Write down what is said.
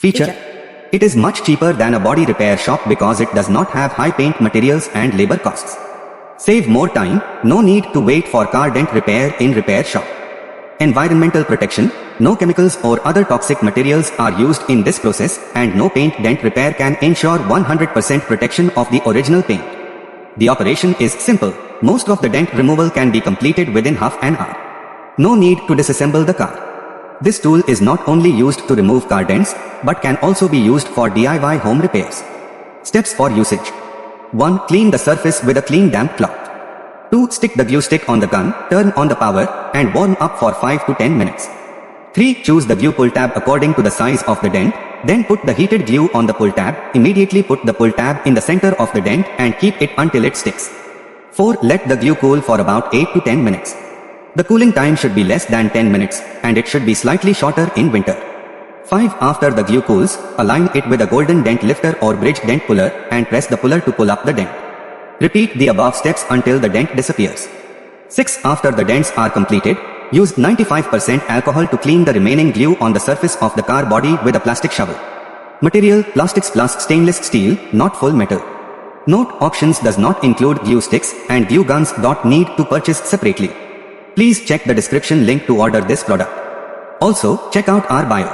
Feature: it is much cheaper than a body repair shop because it does not have high paint materials and labor costs. Save more time, no need to wait for car dent repair in repair shop. Environmental protection: no chemicals or other toxic materials are used in this process, and no paint dent repair can ensure 100% protection of the original paint. The operation is simple. Most of the dent removal can be completed within half an hour. No need to disassemble the car. This tool is not only used to remove car dents, but can also be used for DIY home repairs. Steps for usage: 1. Clean the surface with a clean damp cloth. 2. Stick the glue stick on the gun, turn on the power, and warm up for 5 to 10 minutes. 3. Choose the glue pull tab according to the size of the dent, then put the heated glue on the pull tab, immediately put the pull tab in the center of the dent and keep it until it sticks. 4. Let the glue cool for about 8 to 10 minutes. The cooling time should be less than 10 minutes, and it should be slightly shorter in winter. 5. After the glue cools, align it with a golden dent lifter or bridge dent puller and press the puller to pull up the dent. Repeat the above steps until the dent disappears. 6. After the dents are completed, use 95% alcohol to clean the remaining glue on the surface of the car body with a plastic shovel. Material: plastics plus stainless steel, not full metal. Note: options does not include glue sticks, and glue guns need to purchase separately. Please check the description link to order this product. Also, check out our bio.